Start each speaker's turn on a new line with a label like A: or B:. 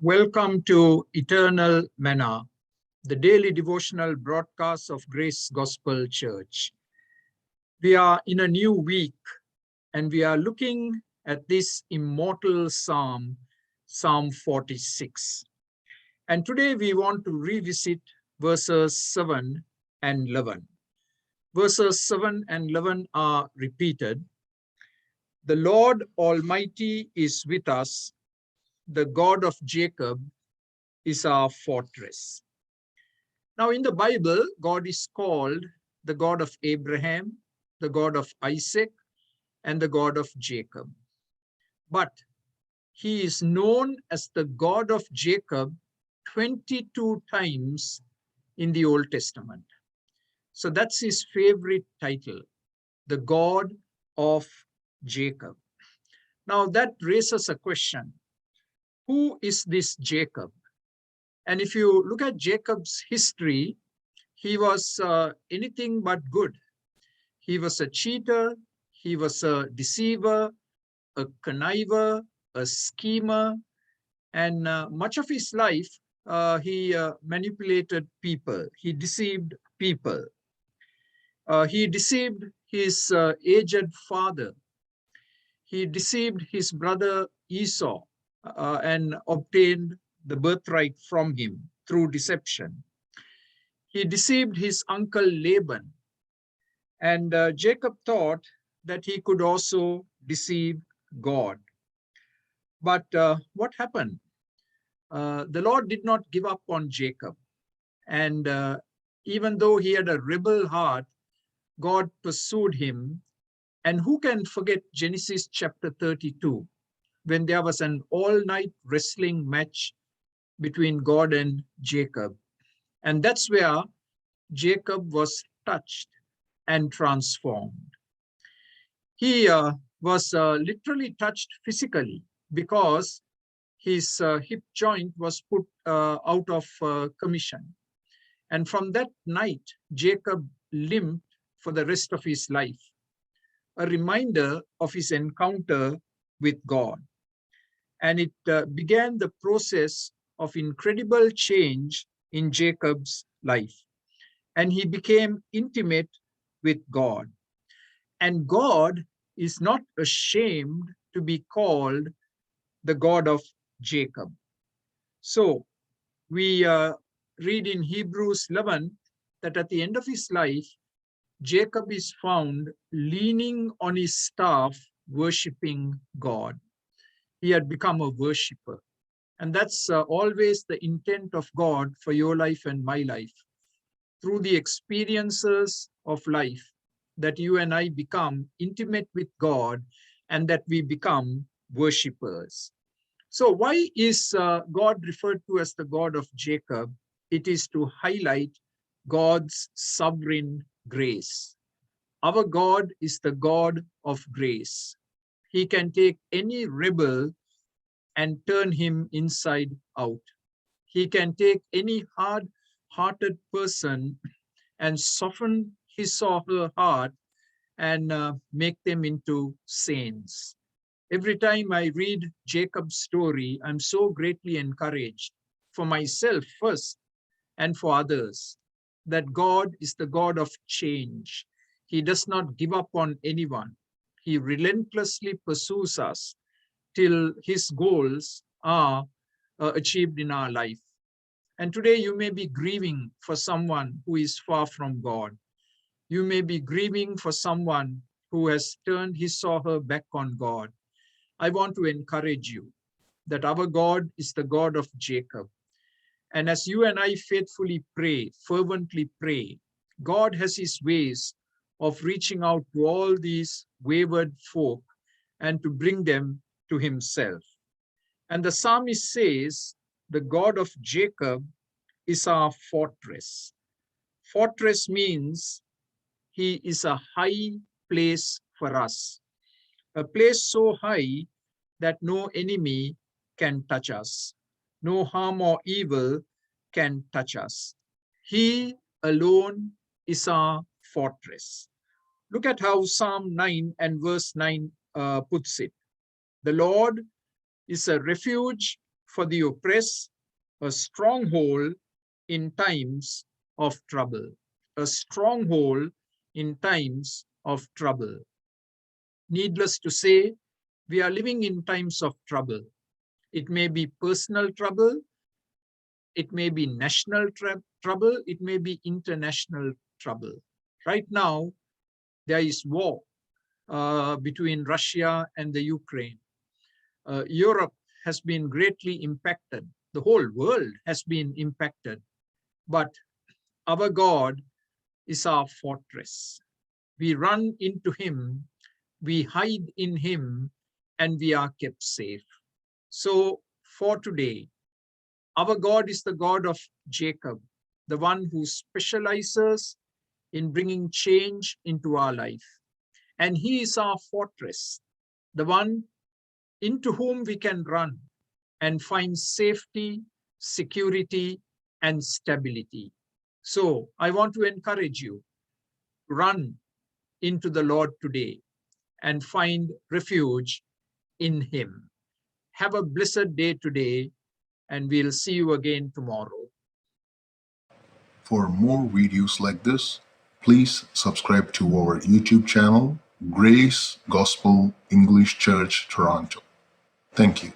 A: Welcome to Eternal Manna, the daily devotional broadcast of Grace Gospel Church. We are in a new week and we are looking at this immortal psalm, Psalm 46. And today we want to revisit verses 7 and 11. Verses 7 and 11 are repeated. The Lord Almighty is with us. The God of Jacob is our fortress. Now in the Bible, God is called the God of Abraham, the God of Isaac, and the God of Jacob. But he is known as the God of Jacob 22 times in the Old Testament. So that's his favorite title, the God of Jacob. Now that raises a question. Who is this Jacob? And if you look at Jacob's history, he was anything but good. He was a cheater, he was a deceiver, a conniver, a schemer, and much of his life, he manipulated people. He deceived people. He deceived his aged father. He deceived his brother Esau and obtained the birthright from him through deception. He deceived his uncle Laban. And Jacob thought that he could also deceive God. But what happened? The Lord did not give up on Jacob. And even though he had a rebel heart, God pursued him. And who can forget Genesis chapter 32, when there was an all-night wrestling match between God and Jacob. And that's where Jacob was touched and transformed. He was literally touched physically because his hip joint was put out of commission. And from that night, Jacob limped for the rest of his life, a reminder of his encounter with God. And it began the process of incredible change in Jacob's life. And he became intimate with God. And God is not ashamed to be called the God of Jacob. So we read in Hebrews 11 that at the end of his life, Jacob is found leaning on his staff, worshiping God. He had become a worshiper. And that's always the intent of God for your life and my life. Through the experiences of life, that you and I become intimate with God and that we become worshippers. So why is God referred to as the God of Jacob? It is to highlight God's sovereign grace. Our God is the God of grace. He can take any rebel and turn him inside out. He can take any hard-hearted person and soften his or her heart and make them into saints. Every time I read Jacob's story, I'm so greatly encouraged for myself first and for others that God is the God of change. He does not give up on anyone. He relentlessly pursues us till his goals are achieved in our life. And today you may be grieving for someone who is far from God. You may be grieving for someone who has turned his or her back on God. I want to encourage you that our God is the God of Jacob. And as you and I faithfully pray, fervently pray, God has his ways of reaching out to all these wayward folk and to bring them to himself. And the psalmist says, the God of Jacob is our fortress. Fortress means he is a high place for us, a place so high that no enemy can touch us, no harm or evil can touch us. He alone is our fortress. Look at how Psalm 9 and verse 9 puts it. The Lord is a refuge for the oppressed, a stronghold in times of trouble. A stronghold in times of trouble. Needless to say, we are living in times of trouble. It may be personal trouble, it may be national trouble, it may be international trouble. Right now, there is war between Russia and the Ukraine. Europe has been greatly impacted. The whole world has been impacted. But our God is our fortress. We run into him, we hide in him, and we are kept safe. So for today, our God is the God of Jacob, the one who specializes in bringing change into our life. And he is our fortress, the one into whom we can run and find safety, security, and stability. So I want to encourage you, run into the Lord today and find refuge in him. Have a blessed day today, and we'll see you again tomorrow.
B: For more videos like this, please subscribe to our YouTube channel, Grace Gospel English Church Toronto. Thank you.